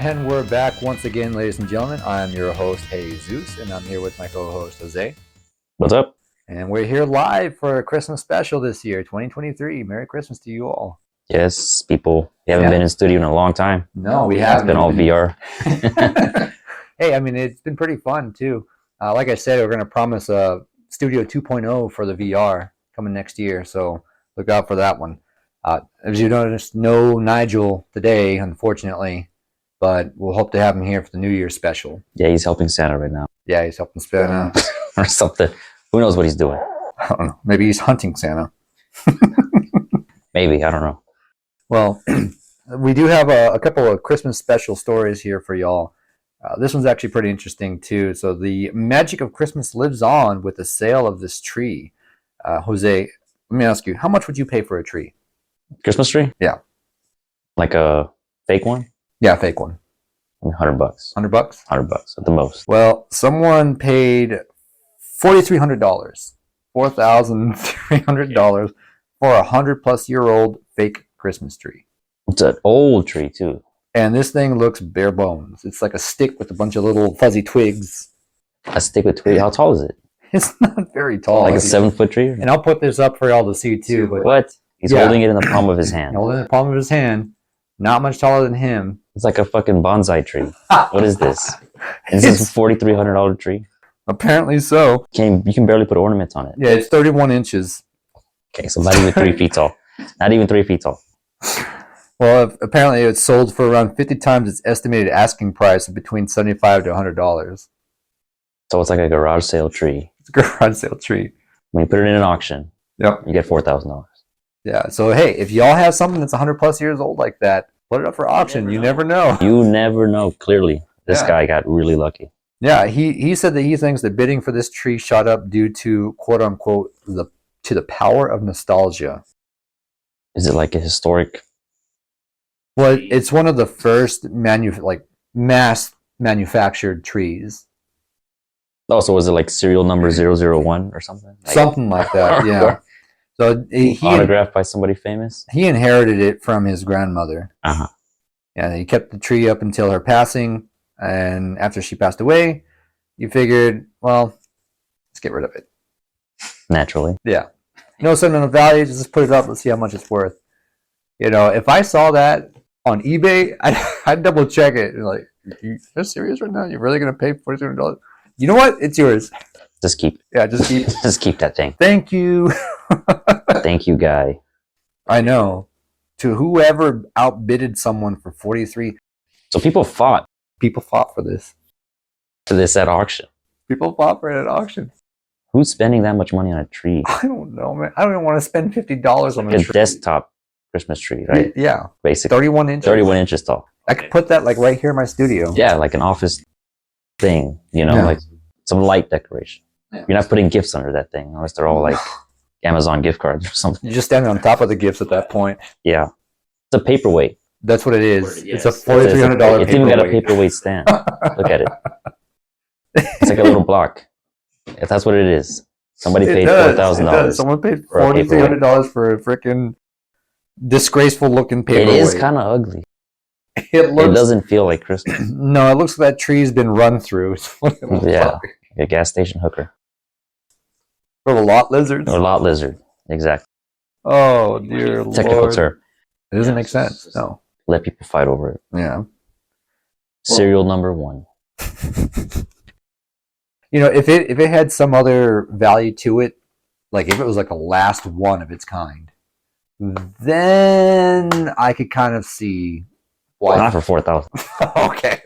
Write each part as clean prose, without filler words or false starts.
And we're back once again, ladies and gentlemen. I'm your host, Jesus, and I'm here with my co-host, Jose. What's up? And we're here live for a Christmas special this year, 2023. Merry Christmas to you all. Yes, people. We haven't been in studio in a long time. No, we haven't. It's been all VR. Hey, I mean, it's been pretty fun, too. Like I said, we're going to promise a Studio 2.0 for the VR coming next year, so look out for that one. As you noticed, no Nigel today, unfortunately, but we'll hope to have him here for the New Year's special. Yeah, he's helping Santa right now. Yeah, he's helping Santa. Or something. Who knows what he's doing? I don't know. Maybe he's hunting Santa. Maybe. I don't know. Well, we do have a couple of Christmas special stories here for y'all. This one's actually pretty interesting, too. So the magic of Christmas lives on with the sale of this tree. Jose, let me ask you, how much would you pay for a tree? Christmas tree? Yeah. Like a fake one? Yeah, fake one. $100. $100? $100 at the most. Well, someone paid $4,300. $4,300 for a 100-plus-year-old fake Christmas tree. It's an old tree, too. And this thing looks bare bones. It's like a stick with a bunch of little fuzzy twigs. A stick with twigs? How tall is it? It's not very tall. Like a 7-foot tree? And I'll put this up for y'all to see, too. But what? He's holding it in the palm of his hand. Holding it in the palm of his hand. Not much taller than him. It's like a fucking bonsai tree. What is this? Is this a $4,300 tree? Apparently so. You can barely put ornaments on it. Yeah, it's 31 inches. Okay, so not even 3 feet tall. Not even 3 feet tall. Well, apparently it's sold for around 50 times its estimated asking price of between $75 to $100. So it's like a garage sale tree. It's a garage sale tree. When you put it in an auction, yep, you get $4,000. Yeah, so hey, if y'all have something that's 100 plus years old like that, put it up for auction. You never know. You never know. Clearly, this guy got really lucky. Yeah, he said that he thinks the bidding for this tree shot up due to quote unquote the power of nostalgia. Is it like a historic? Well, it's one of the first mass manufactured trees. Oh, so was it like serial number 001 or something? Something like that, yeah. So he autographed by somebody famous? He inherited it from his grandmother. Uh-huh. Yeah, he kept the tree up until her passing, and after she passed away, you figured, well, let's get rid of it. Naturally. Yeah. No sentimental value, just put it up, let's see how much it's worth. You know, if I saw that on eBay, I'd double check it. Like, you're serious right now? You're really going to pay $4,200? You know what? It's yours. Just keep. Yeah, just keep. Just keep that thing. Thank you. Thank you, guy. I know. To whoever outbidded someone for 43. So people fought. People fought for this. For this at auction. People fought for it at auction. Who's spending that much money on a tree? I don't know, man. I don't even want to spend $50 on a tree. A desktop Christmas tree, right? Yeah. Basically. 31 inches. 31 inches tall. I could put that like right here in my studio. Yeah, like an office thing, you know, like some light decoration. Yeah. You're not putting gifts under that thing unless they're all like Amazon gift cards or something. You're just standing on top of the gifts at that point. Yeah. It's a paperweight. That's what it is. It's a $4,300 paperweight. It's even got a paperweight stand. Look at it. It's like a little block. That's what it is. Somebody paid $4,000. Someone paid $4,300 for a freaking disgraceful looking paperweight. It is kind of ugly. It doesn't feel like Christmas. No, it looks like that tree's been run through. Yeah, like a gas station hooker. For the lot lizards? Or lot lizard, exactly. Oh, dear Lord. Technical term. It doesn't make sense, no. Let people fight over it. Yeah. Serial number 1. You know, if it had some other value to it, like if it was like a last one of its kind, then I could kind of see why. Well, not for $4,000. Okay.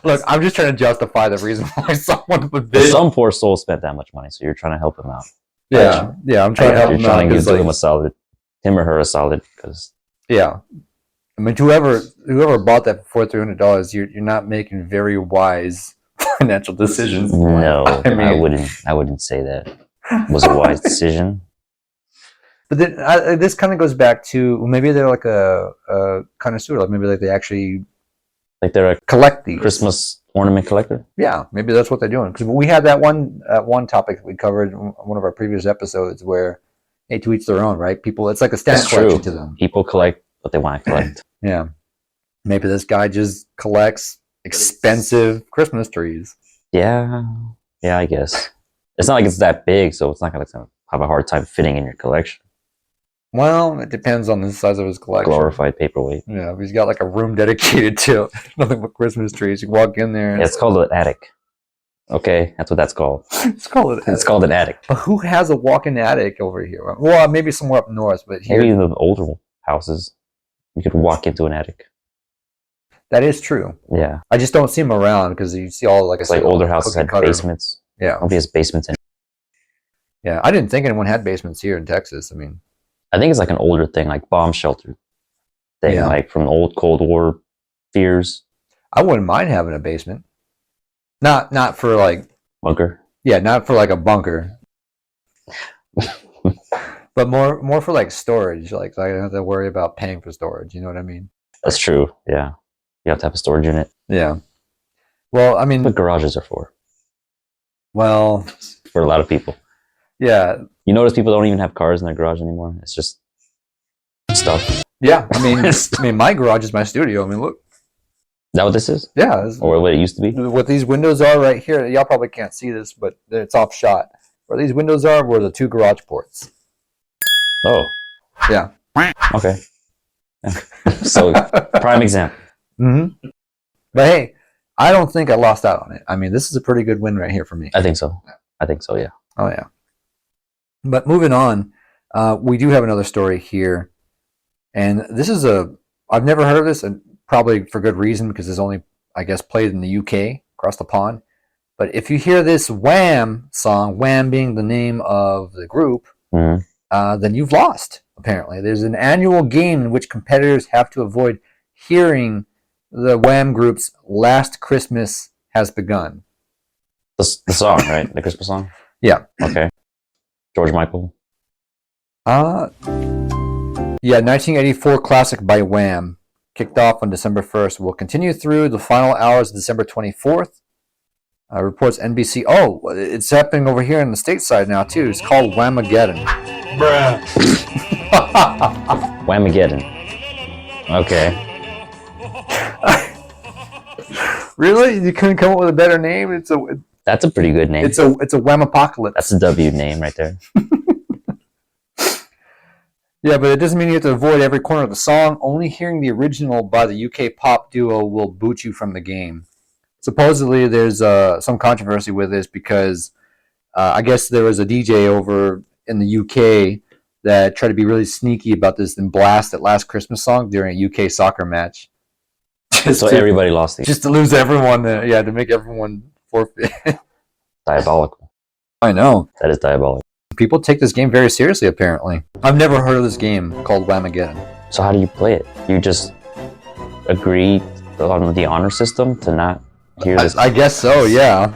Look, I'm just trying to justify the reason why someone would bid. Some poor soul spent that much money, so you're trying to help him out. Yeah, yeah, I'm trying to help him out. You're trying to give him a solid, him or her a solid, because... Yeah. I mean, whoever bought that for $4,300, you're not making very wise financial decisions. No, I wouldn't say that was a wise decision. But then this kind of goes back to maybe they're like a connoisseur, like maybe like they actually they're a collect these Christmas ornament collector. Yeah, maybe that's what they're doing. Because we had that one topic we covered in one of our previous episodes where, hey, to each their own, right? People, it's like a stamp collection to them. People collect what they want to collect. Yeah, maybe this guy just collects expensive Christmas trees. Yeah, I guess it's not like it's that big, so it's not gonna have a hard time fitting in your collection. Well, it depends on the size of his collection. Glorified paperweight. Yeah, if he's got like a room dedicated to nothing but Christmas trees, you walk in there. And it's called an attic. Okay, that's what that's called. It's called an attic. But who has a walk-in attic over here? Well, maybe somewhere up north, but here, maybe the older houses, you could walk into an attic. That is true. Yeah, I just don't see them around because you see all it's like older houses had basements. Yeah, nobody has basements in. Yeah, I didn't think anyone had basements here in Texas. I mean, I think it's like an older thing, like bomb shelter thing, like from old Cold War fears. I wouldn't mind having a basement. Not for like bunker. Yeah, not for like a bunker. But more for like storage. Like I don't have to worry about paying for storage. You know what I mean? That's true. Yeah, you have to have a storage unit. Yeah. Well, I mean, that's what garages are for. Well, for a lot of people. Yeah. You notice people don't even have cars in their garage anymore. It's just stuff. Yeah. I mean, my garage is my studio. I mean, look. Is that what this is? Yeah. Or what it used to be? What these windows are right here, y'all probably can't see this, but it's off shot. Where these windows are were the 2 garage ports. Oh. Yeah. Okay. Yeah. So, prime example. Mm-hmm. But hey, I don't think I lost out on it. I mean, this is a pretty good win right here for me. I think so. Yeah. Oh, yeah. But moving on, we do have another story here. And this is I've never heard of this, and probably for good reason, because it's only, I guess, played in the UK, across the pond. But if you hear this Wham song, Wham being the name of the group, then you've lost, apparently. There's an annual game in which competitors have to avoid hearing the Wham group's Last Christmas Has Begun. The song, right? The Christmas song? Yeah. Okay. George Michael? Yeah, 1984 classic by Wham. Kicked off on December 1st. Will continue through the final hours of December 24th. Reports NBC. Oh, it's happening over here in the stateside now, too. It's called Whamageddon. Bruh. Whamageddon. Okay. Really? You couldn't come up with a better name? That's a pretty good name. It's a Whamapocalypse. That's a W name right there. Yeah, but it doesn't mean you have to avoid every corner of the song. Only hearing the original by the UK pop duo will boot you from the game. Supposedly, there's some controversy with this because I guess there was a DJ over in the UK that tried to be really sneaky about this and blast that Last Christmas song during a UK soccer match. So everybody lost just to lose everyone. To make everyone forfeit. Diabolical. I know. That is diabolical. People take this game very seriously, apparently. I've never heard of this game called Whamageddon. So how do you play it? You just agree on the honor system to not hear this? I guess so, yeah.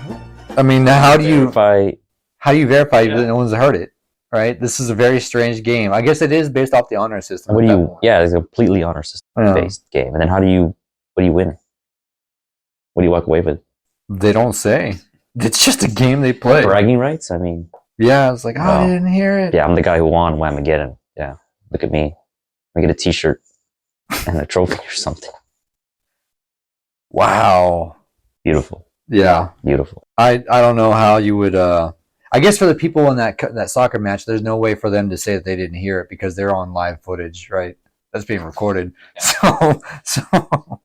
I mean, how do you verify that no one's heard it, right? This is a very strange game. I guess it is based off the honor system. It's a completely honor system based game. And then what do you win? What do you walk away with? They don't say. It's just a game they play. Bragging rights? I mean... Yeah, it's like, I didn't hear it. Yeah, I'm the guy who won Whamageddon. Yeah, look at me. I get a t-shirt and a trophy or something. Wow. Beautiful. Yeah. Beautiful. I don't know how you would... I guess for the people in that soccer match, there's no way for them to say that they didn't hear it because they're on live footage, right? That's being recorded. So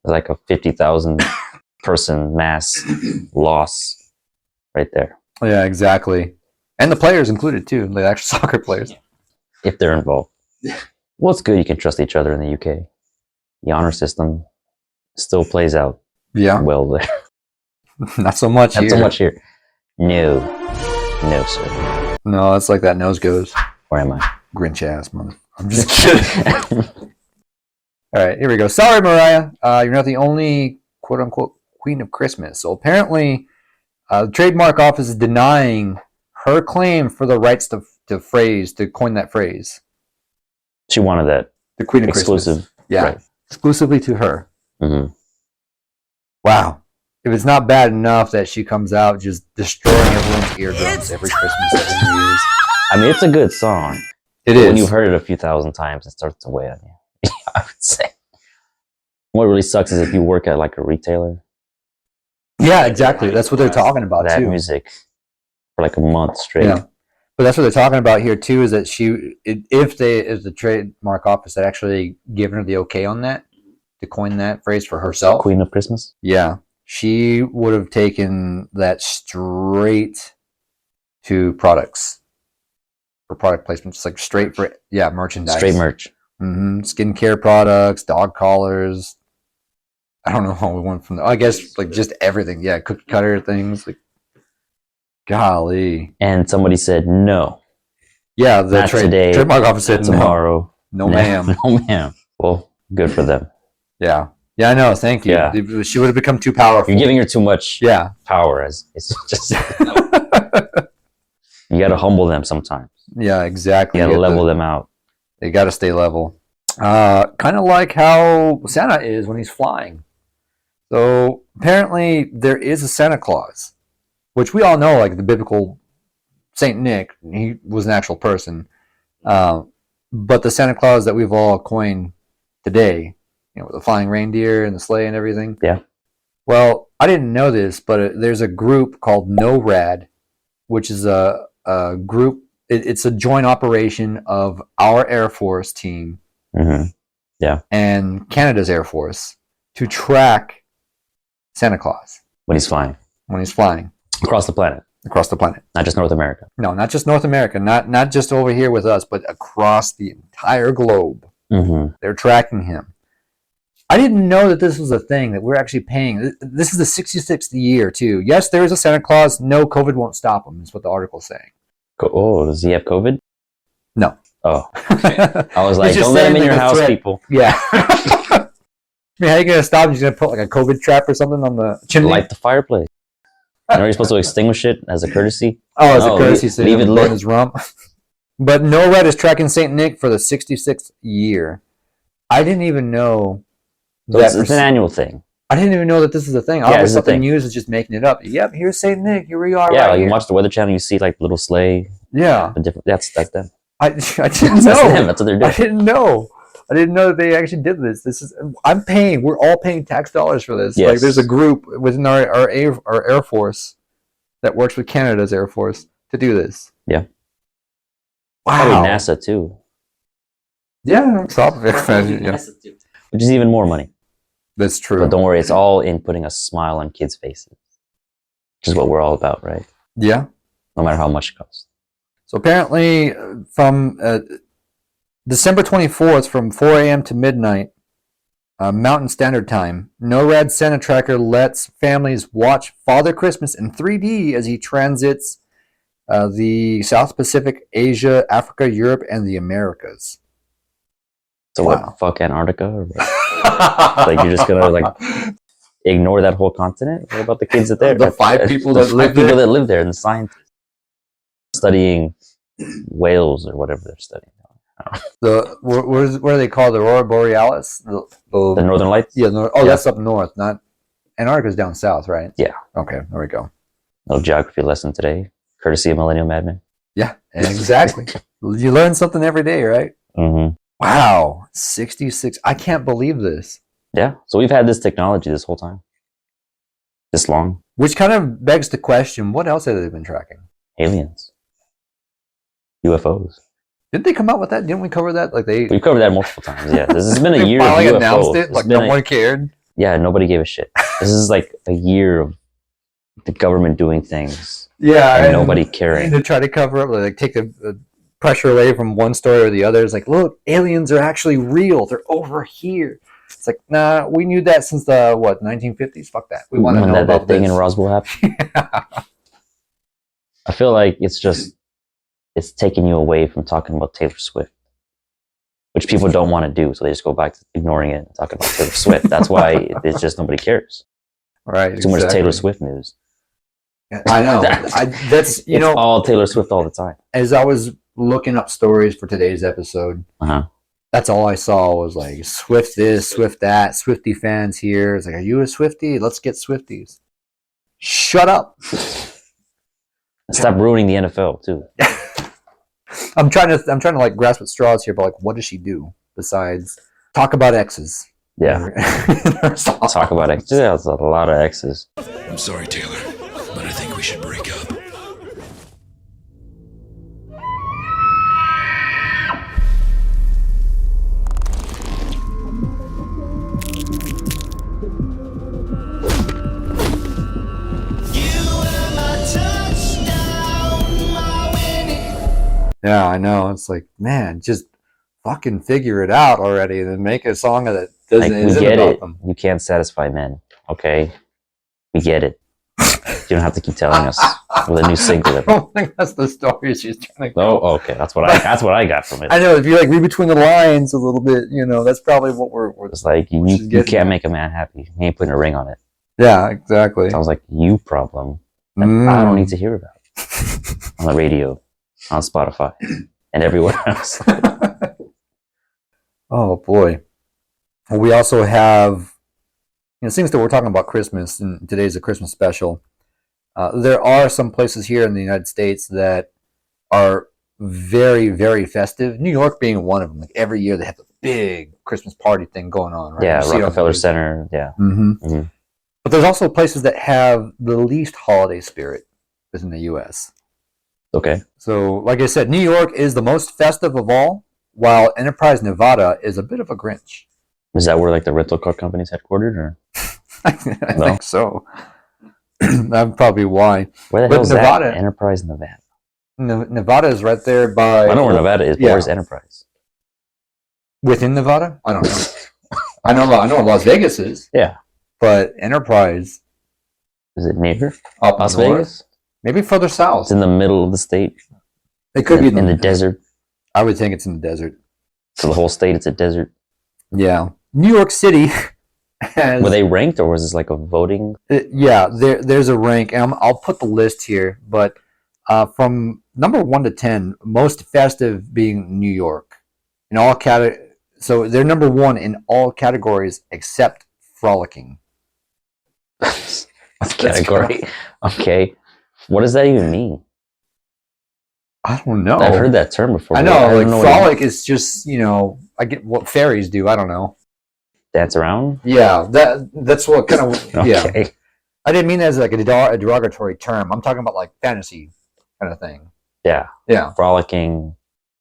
like a 50,000 person mass loss right there. Yeah, exactly. And the players included too, the actual soccer players. If they're involved. Well, it's good you can trust each other in the UK. The honor system still plays out well there. Not so much here. Not so much here. No. No, sir. No, it's like that nose goes. Where am I? Grinch ass, mother. I'm just kidding. All right, here we go. Sorry, Mariah. You're not the only quote-unquote Queen of Christmas. So apparently, the trademark office is denying her claim for the rights to coin that phrase. She wanted that. The Queen of exclusive. Christmas. Yeah, right. Exclusively to her. Mm-hmm. Wow. If it's not bad enough that she comes out just destroying everyone's eardrums every Christmas every New Year's. I mean, it's a good song. It is. When you've heard it a few thousand times, it starts to weigh on you. I would say. What really sucks is if you work at like a retailer Yeah, exactly. That's what they're talking about that too. music for like a month straight. Yeah, but that's what they're talking about here too. Is that if the trademark office had actually given her the okay on that to coin that phrase for herself, Queen of Christmas. yeah, she would have taken that straight to products for product placement, just like straight for merchandise, Straight merch. Skincare products, dog collars. I don't know how we went from there. I guess like just everything. Yeah, cookie cutter things. Like, golly. And somebody said no. Yeah, the Not today. trademark office said tomorrow. No, ma'am. No, ma'am. Well, good for them. Yeah. Yeah, I know. Thank you. Yeah. She would have become too powerful. You're giving her too much power. It's just you got to humble them sometimes. Yeah, exactly. You got to level them out. They got to stay level. Kind of like how Santa is when he's flying. So apparently there is a Santa Claus, which we all know, like the biblical Saint Nick. He was an actual person. But the Santa Claus that we've all coined today, with the flying reindeer and the sleigh and everything. Yeah. Well, I didn't know this, but there's a group called NORAD, which is a group. It's a joint operation of our Air Force team, and Canada's Air Force to track Santa Claus when he's flying. Across the planet. Not just North America. No, not just North America. Not just over here with us, but across the entire globe. They're tracking him. I didn't know that this was a thing that we're actually paying. This is the 66th year, too. Yes, there is a Santa Claus. No, COVID won't stop him, is what the article's saying. Oh, does he have COVID? No. Oh. I was like, don't let him in your house, people. Yeah. I mean, how are you going to stop him? He's going to put like a COVID trap or something on the chimney? Light the fireplace. I know you're supposed to extinguish it as a courtesy. Oh, as a courtesy, so leave it lit. His rump. But NORAD is tracking St. Nick for the 66th year. I didn't even know. So it's an annual thing. I didn't even know that this is a thing. I always thought the news is just making it up. Yep, here's St. Nick. Here we are. Yeah, like you watch the Weather Channel, you see like little sleigh. Yeah. That's them. I didn't know. That's them. That's what they're doing. I didn't know that they actually did this. I'm paying. We're all paying tax dollars for this. Yes. Like there's a group within our Air Force that works with Canada's Air Force to do this. Yeah. Wow. Probably NASA too. Yeah, on top of it. Yeah. Which is even more money. That's true. But don't worry, it's all in putting a smile on kids' faces. Which is what we're all about, right? Yeah. No matter how much it costs. So apparently from December 24th from 4 a.m. to midnight, Mountain Standard Time, NORAD Santa Tracker lets families watch Father Christmas in 3D as he transits the South Pacific, Asia, Africa, Europe, and the Americas. So what? Fuck Antarctica? Or like you're just gonna like ignore that whole continent? What about the kids that there? The five people that live there and the scientists studying whales or whatever they're studying. What are they called? The Aurora Borealis? The Northern Lights? Yeah. That's up north. Not Antarctica's down south, right? Yeah. Okay, there we go. Little geography lesson today, courtesy of Millennial Madmen. Yeah, exactly. You learn something every day, right? Mm-hmm. Wow, 66. I can't believe this. Yeah, so we've had this technology this whole time. This long. Which kind of begs the question, what else have they been tracking? Aliens. UFOs. Didn't they come out with that? Didn't we cover that? We've covered that multiple times, yeah. This has been a year of UFOs. Announced it, like no one cared. Yeah, nobody gave a shit. This is like a year of the government doing things. Yeah. And nobody caring. To try to cover up, like take the pressure away from one story or the other. It's like, look, aliens are actually real. They're over here. It's like, nah, we knew that since the 1950s. Fuck that. We want to know about that thing in Roswell happened. Yeah. I feel like it's taking you away from talking about Taylor Swift, which people don't want to do, so they just go back to ignoring it and talking about Taylor Swift. That's why it's just nobody cares. Right. Too much Taylor Swift news. I know. That's it's all Taylor Swift all the time. As I was looking up stories for today's episode, that's all I saw was like Swift this, Swift that, Swiftie fans here. It's like, are you a Swiftie? Let's get Swifties. Shut up. Stop ruining the NFL too. I'm trying to like grasp at straws here, but like, what does she do besides talk about exes? Yeah. Their songs. Talk about X. Yeah, there's a lot of X's. I'm sorry, Taylor, but I think we should break up. Yeah, I know. It's like, man, just fucking figure it out already, and then make a song that doesn't Like, we isn't get about it. them. You can't satisfy men. Okay, we get it. You don't have to keep telling us with a new single. I don't think that's the story she's trying to go. Oh, okay. That's what I got from it. I know, if you like read between the lines a little bit, that's probably what we're It's like you can't make a man happy. He ain't putting a ring on it. yeah, exactly. Sounds like you problem that I don't need to hear about on the radio, on Spotify, and everywhere else. Oh boy. Well, we also have, since that we're talking about Christmas, and today's a Christmas special, there are some places here in the United States that are very, very festive. New York being one of them. Like every year they have a big Christmas party thing going on, right? Yeah, You see it on the Rockefeller news. Center. Yeah. Mm-hmm. But there's also places that have the least holiday spirit within the U.S. Okay. So, like I said, New York is the most festive of all, while Enterprise, Nevada is a bit of a Grinch. Is that where like the rental car company's headquartered, or I think so. That's probably why. where the But hell is Nevada- that? Enterprise, Nevada. Nevada is right there by. I know where Nevada is, but yeah. where's Enterprise? Within Nevada? I don't know. I know where Las Vegas is, Yeah. but Enterprise Is it near up Las north, Vegas? maybe further south. It's in the middle of the state. It could be in the desert. I would think it's in the desert. So the whole state, it's a desert. Yeah, New York City has. Were they ranked, or was this like a voting? Yeah, there's a rank, and I'll put the list here. But from number 1 to 10, most festive being New York in all So they're number 1 in all categories except frolicking. What category? Okay. What does that even mean? I don't know. I've heard that term before. I but know, don't like what frolic is just I get what fairies do. I don't know. dance around. Yeah, that's what kind of yeah. Okay. I didn't mean that as like a derogatory term. I'm talking about like fantasy kind of thing. Yeah. Yeah, Frolicking.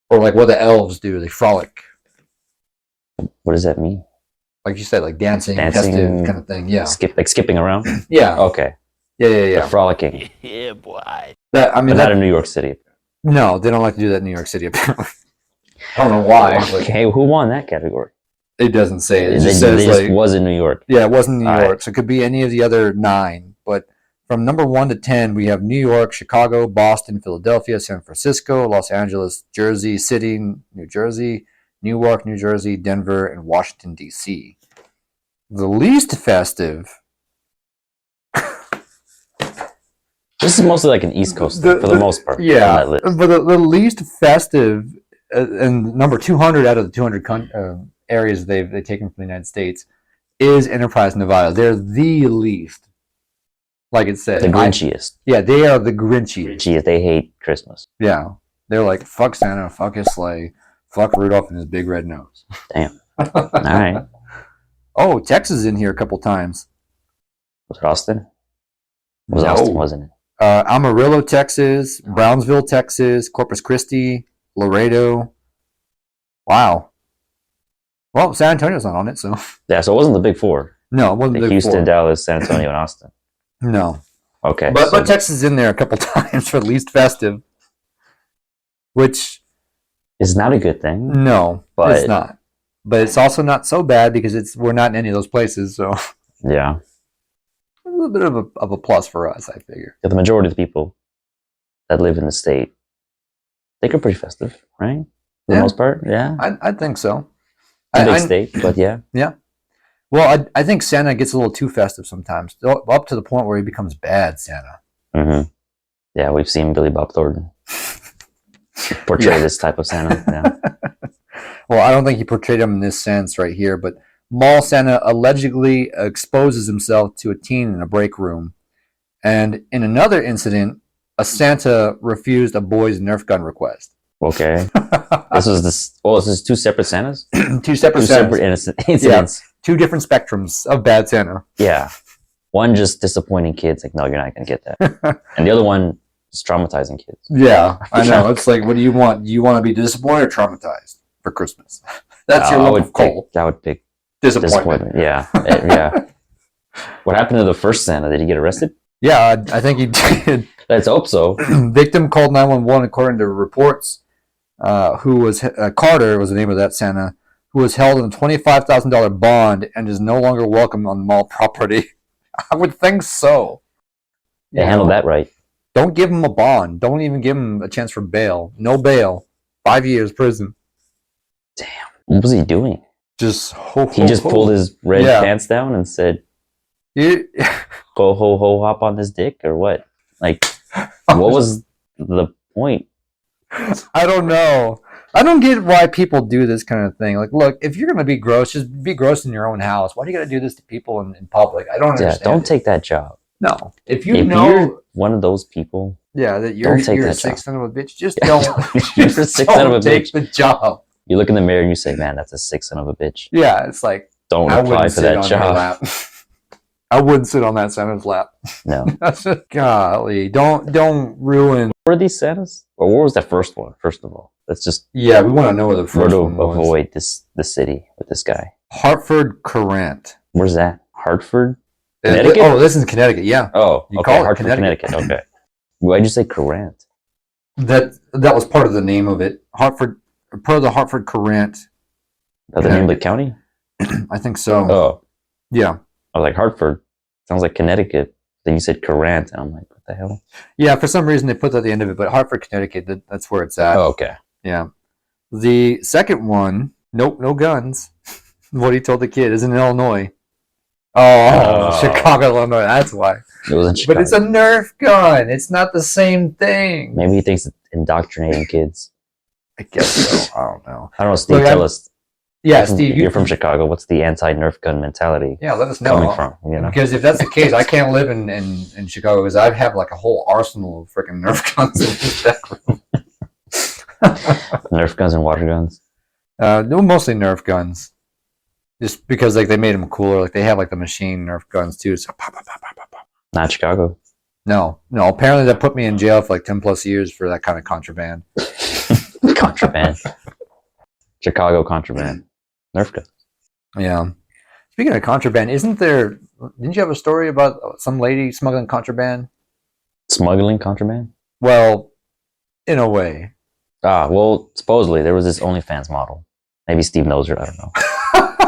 or like what the elves do. They frolic, What does that mean? like you said, like dancing, Dancing. festive kind of thing. Yeah, Skipping around. yeah, Okay. yeah. They're frolicking. Yeah, boy. That I mean, But not in New York City. no, they don't like to do that in New York City. Apparently, I don't know why. But Okay. Who won that category? it doesn't say. It They just says just like was in New York. yeah, it wasn't New All York, right. so it could be any of the other 9. But from number 1 to 10, we have New York, Chicago, Boston, Philadelphia, San Francisco, Los Angeles, Jersey City, New Jersey, Newark, New Jersey, Denver, and Washington, D.C. The least festive. This is mostly like an East Coast thing, for the most part. on Yeah, that list. but the least festive, and number 200 out of the 200 areas they've taken from the United States, is Enterprise, Nevada. They're the least. Like it said. The Grinchiest. Yeah, they are the Grinchiest. Gee, they hate Christmas. Yeah. They're like, fuck Santa, fuck his sleigh, fuck Rudolph and his big red nose. Damn. All right. Oh, Texas is in here a couple times. Was it Austin? It was No. Austin, wasn't it? Amarillo, Texas, Brownsville, Texas, Corpus Christi, Laredo. Wow. Well, San Antonio's not on it, so. Yeah, so it wasn't the big 4. No, it wasn't The the big Houston, 4. Dallas, San Antonio, and Austin. No. Okay. But, so but Texas is in there a couple times for least festive. Which, it's not a good thing. no, But- it's not. But it's also not so bad because we're not in any of those places, so Yeah. a little bit of a plus for us, I figure. The majority of the people that live in the state, they are pretty festive, right? For the Yeah. most part, yeah. I think so. It's a big state, but yeah. Well, I think Santa gets a little too festive sometimes, up to the point where he becomes bad Santa. Mm-hmm. Yeah, we've seen Billy Bob Thornton portray this type of Santa. Yeah. Well, I don't think he portrayed him in this sense right here, but Mall Santa allegedly exposes himself to a teen in a break room. And in another incident, a Santa refused a boy's Nerf gun request. Okay. This was this. Oh, this is 2 separate Santas. Two separate Two Santas. separate incidents. two different spectrums of bad Santa. Yeah. One just disappointing kids, like, no, you're not going to get that. And the other one is traumatizing kids. Yeah, I know. It's like, what do you want? Do you want to be disappointed or traumatized for Christmas? That's your lump of coal. I would pick Disappointment. Yeah. Yeah. What happened to the first Santa? Did he get arrested? Yeah, I think he did. Let's hope so. Victim called 911 according to reports. Who was Carter was the name of that Santa, who was held in a $25,000 bond and is no longer welcome on mall property. I would think so. They handled that right. Don't give him a bond. Don't even give him a chance for bail. No bail. 5 years prison. Damn. What was he doing? Just He just pulled his red pants down and said, go ho ho hop on this dick, or what? Like, what was the point? I don't know. I don't get why people do this kind of thing. Like, look, if you're going to be gross, just be gross in your own house. Why do you got to do this to people in public? I don't understand. Yeah, don't take that job. No. If you're one of those people, that you're a sick son of a bitch, just don't. You're a sick son of a take bitch. the job. You look in the mirror and you say, man, that's a sick son of a bitch. Yeah, it's like, don't apply for that job. I wouldn't sit on that Santa's lap. No. Golly, don't ruin. What were these Santas? Or what was that first one, first of all? That's just... Yeah, we want to know where the first one was. Avoid the city with this guy. Hartford Courant. Where's that? Hartford? Connecticut? This is Connecticut, yeah. Oh, you okay, call it Hartford, Connecticut. Okay. Why'd you say Courant? That was part of the name of it. Hartford, part of the Hartford Courant. That's the name of the county? I think so. Oh. Yeah. I was like, Hartford. Sounds like Connecticut. Then you said Courant, and I'm like, what the hell? Yeah, for some reason they put that at the end of it, but Hartford, Connecticut, that's where it's at. Oh, okay. Yeah. The second one, nope, no guns. What he told the kid is in Illinois. Oh, Chicago, Illinois. That's why. It was in Chicago. But it's a Nerf gun. It's not the same thing. Maybe he thinks it's indoctrinating kids. I guess so. I don't know. I don't know. Steve, tell us. Yeah, Steve. You're from Chicago. What's the anti-Nerf gun mentality? Yeah, let us know. Coming from, you know? Because if that's the case, I can't live in Chicago because I have like a whole arsenal of freaking Nerf guns in this back room. Nerf guns and water guns? No, mostly Nerf guns. Just because like they made them cooler. Like they have like the machine Nerf guns too. So pop, pop, pop, pop, pop, pop. Not Chicago. No. Apparently that put me in jail for like 10 plus years for that kind of contraband. Contraband. Chicago contraband. Nerf guns. Yeah. Speaking of contraband, didn't you have a story about some lady smuggling contraband? Smuggling contraband? Well, in a way. Well, supposedly there was this OnlyFans model. Maybe Steve knows her, I don't know.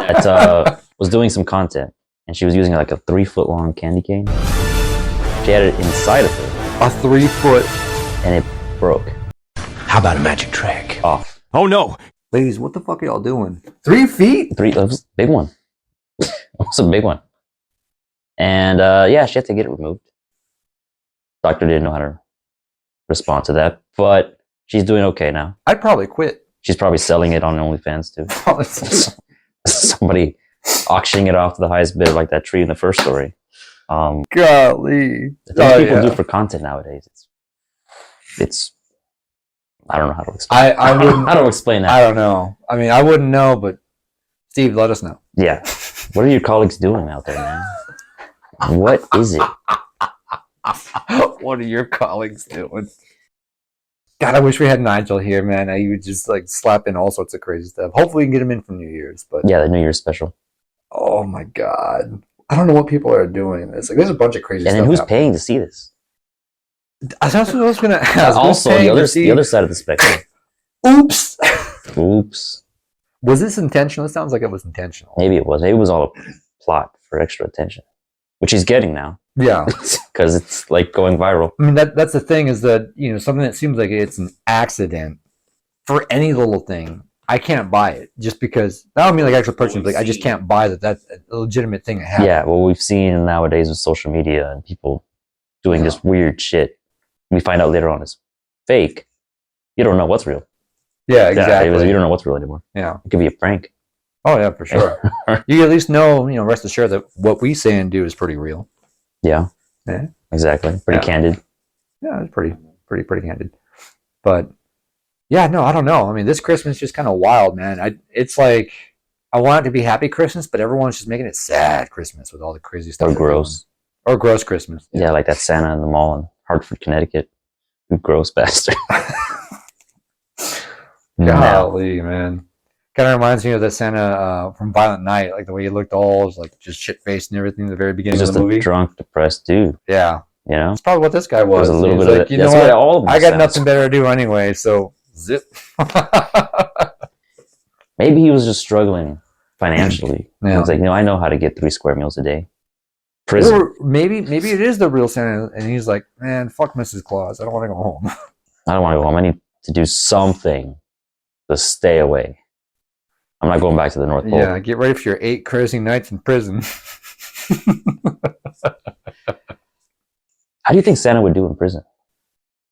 That was doing some content, and she was using like a 3-foot long candy cane. She had it inside of her. A 3-foot. And it broke. How about a magic trick? Off. Oh no! Ladies, what the fuck are y'all doing? 3 feet? That was a big one. It was a big one. And she had to get it removed. Doctor didn't know how to respond to that, but she's doing okay now. I'd probably quit. She's probably selling it on OnlyFans too. Somebody auctioning it off to the highest bidder, like that tree in the first story. Golly. The things people do for content nowadays, it's I don't know how to explain. I wouldn't. How to explain that? I don't know. I mean, I wouldn't know, but Steve, let us know. Yeah. What are your colleagues doing out there, man? What is it? What are your colleagues doing? God, I wish we had Nigel here, man. He would just like slap in all sorts of crazy stuff. Hopefully, we can get him in for New Year's. But yeah, the New Year's special. Oh my God, I don't know what people are doing. It's like there's a bunch of crazy. And stuff then who's happening. paying to see this? That's what I was going to ask. Also, the other side of the spectrum. Oops. Oops. Was this intentional? It sounds like it was intentional. Maybe it was. Maybe it was all a plot for extra attention, which he's getting now. Yeah, because it's like going viral. I mean, that's the thing is that something that seems like it's an accident for any little thing. I can't buy it just because I don't mean like actual purchase. Like I just can't buy that that's a legitimate thing that happened. Yeah, well, we've seen nowadays with social media and people doing just weird shit. We find out later on it's fake. You don't know what's real. Yeah, exactly. You don't know what's real anymore. Yeah, it could be a prank. Oh yeah, for sure. You at least know, rest assured that what we say and do is pretty real. Yeah. Yeah. Exactly. Pretty candid. Yeah, it's pretty candid. But yeah, no, I don't know. I mean, this Christmas is just kind of wild, man. It's like I want it to be happy Christmas, but everyone's just making it sad Christmas with all the crazy stuff. Or gross. Or gross Christmas. Yeah, like that Santa in the mall in Hartford, Connecticut. You gross bastard. Golly, man. Kind of reminds me of the Santa from Violent Night, like the way he looked all like just shit faced and everything at the very beginning He's of just the movie. a drunk, depressed dude. Yeah, You know? that's probably what this guy was. There's a little He's bit of like, it. you know That's what? what all of them I got sounds. nothing better to do anyway, so zip. Maybe he was just struggling financially. Yeah. He was like, I know how to get 3 square meals a day. Prison. Or maybe it is the real Santa, and he's like, man, fuck Mrs. Claus. I don't want to go home. I don't want to go home. I need to do something to stay away. I'm not going back to the North Pole. Yeah, get ready for your 8 crazy nights in prison. How do you think Santa would do in prison?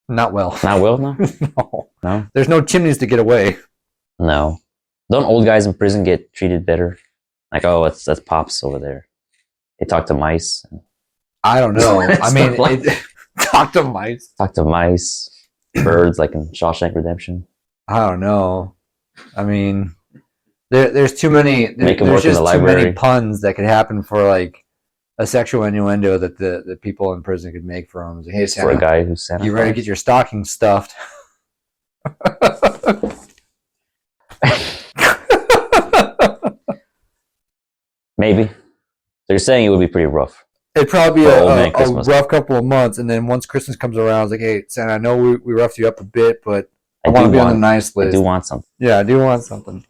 Not well. Not well, no? No. No? There's no chimneys to get away. No. Don't old guys in prison get treated better? Like, oh, that's Pops over there. They talk to mice. I don't know. I mean, Like- talk to mice. Talk to mice, birds, like in Shawshank Redemption. I don't know. I mean, there's too many. Make 'em There's work in just the too many library. puns that could happen for like a sexual innuendo that the people in prison could make for him. Like, hey, For a Santa, guy who's Santa you ready to Claus. get your stocking stuffed? Maybe. They're saying it would be pretty rough. It'd probably be For old man a Christmas. rough couple of months, and then once Christmas comes around, it's like, hey, Santa, I know we roughed you up a bit, but I want to be on the nice I list. do want something. Yeah, I do want something.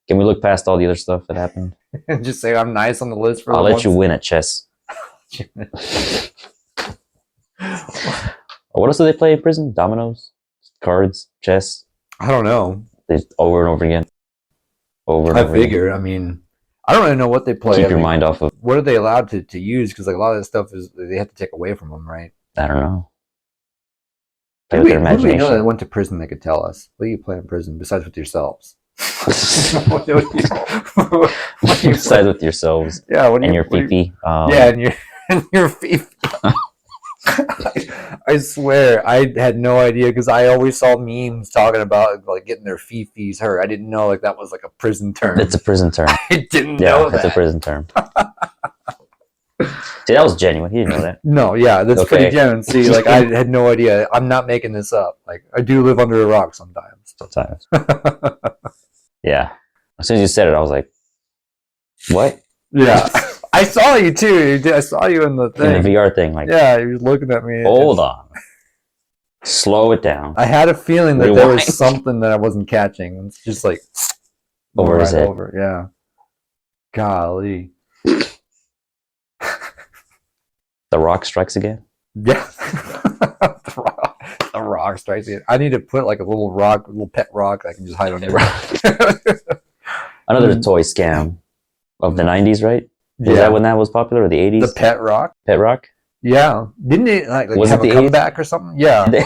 Can we look past all the other stuff that happened? And just say I'm nice on the list for I'll the let you win at chess. What else do they play in prison? Dominoes? Cards? Chess? I don't know. Over and over again. Over and I over again. figure. I mean, I don't really know what they play. Keep I your mean, mind off of, what are they allowed to use? Because like a lot of that stuff is they have to take away from them, right? I don't know. Play Who with do their we know that imagination. went to prison that could tell us? What do you play in prison besides with yourselves? What do you Decide with yourselves Yeah, what do and you, your what do you- fifi. Yeah, and your feet. I swear, I had no idea because I always saw memes talking about like getting their fifis hurt. I didn't know like that was like a prison term. It's a prison term. I didn't Yeah, know it's a that. prison term. See, that was genuine. He didn't know that. No, yeah, that's Okay. pretty genuine. See, like I had no idea. I'm not making this up. Like I do live under a rock sometimes. Sometimes. Yeah. As soon as you said it, I was like, what? Yeah, I saw you too. I saw you in the In thing. the VR thing. Like, Yeah, he was looking at me. hold on. Slow it down. I had a feeling that there was Rewind. something that I wasn't catching. It's just like Over his right head. over. Yeah. Golly. The Rock strikes again. Yeah. the rock strikes it. I need to put like a little rock, a little pet rock that I can just hide under. Another toy scam of the 90s, right? Was that when that was popular, or the 80s? The pet rock? Pet Rock? Yeah. Didn't it like Was have it a the 80s? comeback or something? Yeah. They-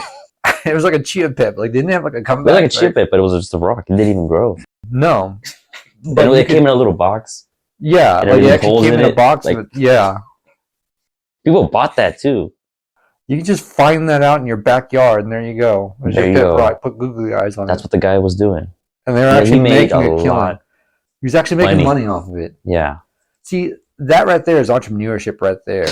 It was like a chia pet, but like didn't it have like a It comeback? was like a chip right? it, but it was just the Rock. It didn't even grow. No. But you it could- came in a little box. yeah, and like it everything actually holes came in in a it, box. like- with, yeah. People bought that too. You can just find that out in your backyard, and there you go. There's There your you pet go. rock. Put googly eyes on That's it. what the guy was doing. And they're Yeah, actually he made making a a killing. lot. He was actually making Money. money off of it. Yeah. See, that right there is entrepreneurship right there.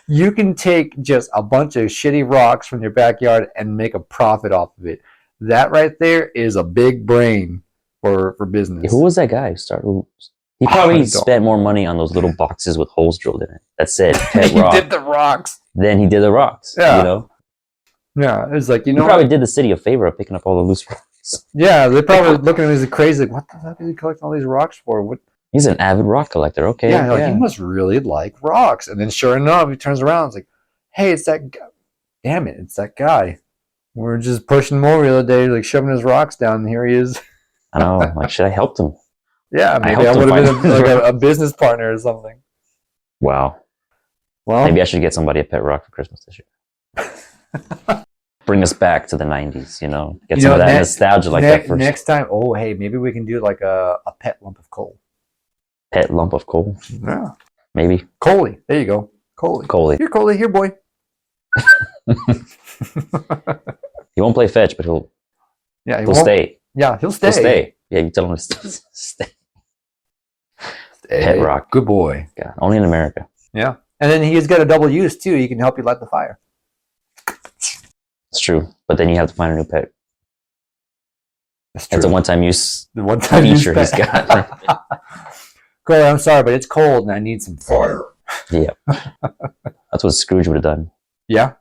You can take just a bunch of shitty rocks from your backyard and make a profit off of it. That right there is a big brain for business. Who was that guy who started? He I probably don't- spent more money on those little boxes with holes drilled in it that said Pet He Rock did the rocks. than he did the rocks. Yeah. You know? Yeah, it was like, you He know, probably did the city a favor of picking up all the loose rocks. yeah, they're probably looking at me as crazy. Like, what the fuck is he collecting all these rocks for? What? He's an avid rock collector. Okay. Yeah, like, he must really like rocks. And then sure enough, he turns around. It's like, hey, it's that guy. Damn it, it's that guy. We were just pushing him over the other day, like shoving his rocks down, and here he is. I know. Like, should I help him? Yeah, maybe I helped him would have find been his like a business partner or something. Wow. Well, Maybe I should get somebody a pet rock for Christmas this year. Bring us back to the 90s, you know? Get You some know, of that next- nostalgia like that first next time, oh, hey, maybe we can do like a pet lump of coal. pet lump of coal. Yeah. Maybe. Coley. There you go. Coley. Coley. Here, Coley. Here, boy. He won't play fetch, but Yeah, he'll stay. Yeah, he'll stay. He'll stay. Yeah, you tell him to stay. Hey, rock. good boy. God, only in America. Yeah, and then he's got a double use too. He can help you light the fire. It's true, but then you have to find a new pet. That's true. It's a one-time use The one time feature he's got. Corey, I'm sorry, but it's cold and I need some fire. Yeah, that's what Scrooge would have done. Yeah.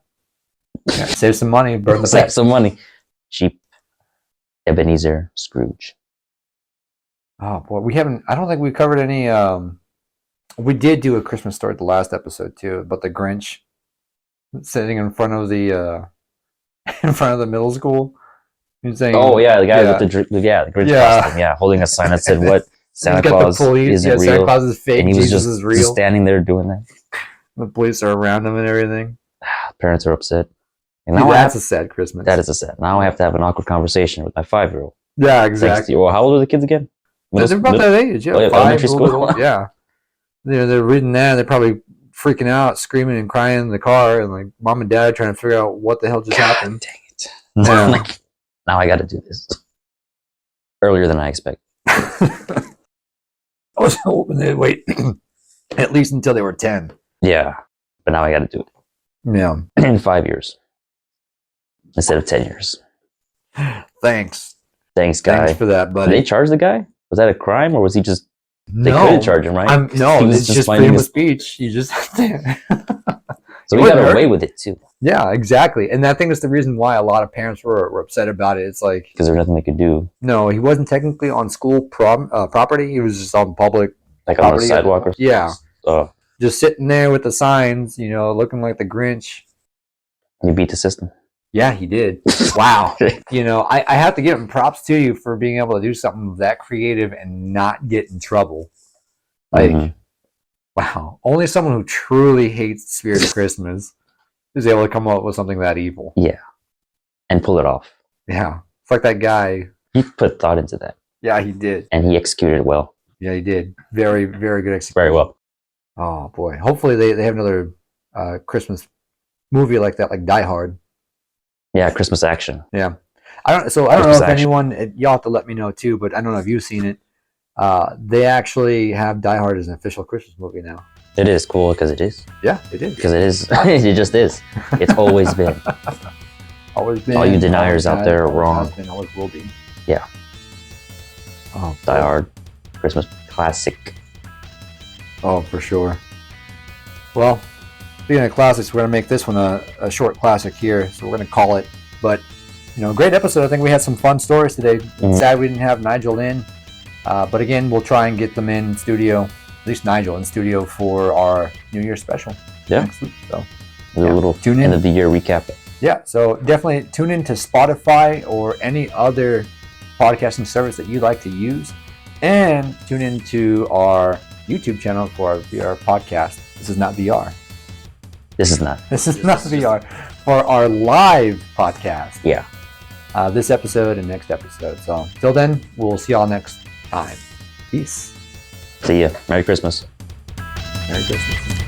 Save some money, burn the Save pet. some money. Cheap Ebenezer Scrooge. Oh boy, we haven't. I don't think we covered any. We did do a Christmas story at the last episode too, about the Grinch sitting in front of the middle school. He's saying, Oh yeah, the guy with the Grinch costume. Yeah, holding a sign that said what Santa Claus isn't real. Santa Claus is fake. And he was Jesus just is real. standing there doing that. The police are around him and everything. Parents are upset. And Dude, now that's a sad Christmas. that is a sad. Now I have to have an awkward conversation with my 5-year-old. Yeah, exactly. Well, how old are the kids again? They're about that age. Yeah, oh, yeah, 5, elementary school. Yeah, they're reading that. They're probably freaking out, screaming and crying in the car, and like mom and dad trying to figure out what the hell just happened. Dang it! Yeah. Like, now I got to do this earlier than I expect. I was hoping they'd wait at least until they were 10. Yeah, but now I got to do it Yeah. in 5 years instead of 10 years. Thanks. Thanks, guy. Thanks for that, Did buddy. they charge the guy? Was that a crime, or was he just? They couldn't charge him, right? No, He was it's just just finding freedom of his- speech. You just So It he got wouldn't hurt. away with it too, yeah, exactly. And I think that's the reason why a lot of parents were upset about it. It's like, because there was nothing they could do, no, he wasn't technically on school property. He was just on public like on the property. sidewalk or something. Yeah, just sitting there with the signs, looking like the Grinch. You beat the system. Yeah, he did. Wow. I have to give him props to you for being able to do something that creative and not get in trouble. Like, Mhm. wow. Only someone who truly hates the spirit of Christmas is able to come up with something that evil. Yeah, and pull it off. Yeah. It's like that guy. He put thought into that, Yeah, he did. and he executed it well, Yeah, he did. Very, very good execution. very well. Oh, boy. Hopefully they have another Christmas movie like that, like Die Hard. Yeah, Christmas action. Yeah. I don't know Christmas if action. anyone, y'all have to let me know too, but I don't know if you've seen it. They actually have Die Hard as an official Christmas movie now. It is cool because it is. Yeah, they did. Because it is. It just is. It's always been. Always been. All you deniers out there are always wrong. has been, always will be. Yeah. Oh, Die Hard, Christmas classic. Oh, for sure. Well, speaking of classics, we're going to make this one a short classic here, so we're going to call it. But, great episode. I think we had some fun stories today. Mhm. Sad we didn't have Nigel in. But again, we'll try and get them in studio, at least Nigel in studio for our New Year's special Yeah. next week. So, A Yeah. little Tune in. end of the year recap. yeah, so definitely tune in to Spotify or any other podcasting service that you like to use. And tune in to our YouTube channel for our VR podcast. This is not VR. This is not. This is not VR. For our live podcast. Yeah. This episode and next episode. So, till then, we'll see y'all next time. Peace. See ya. Merry Christmas. Merry Christmas.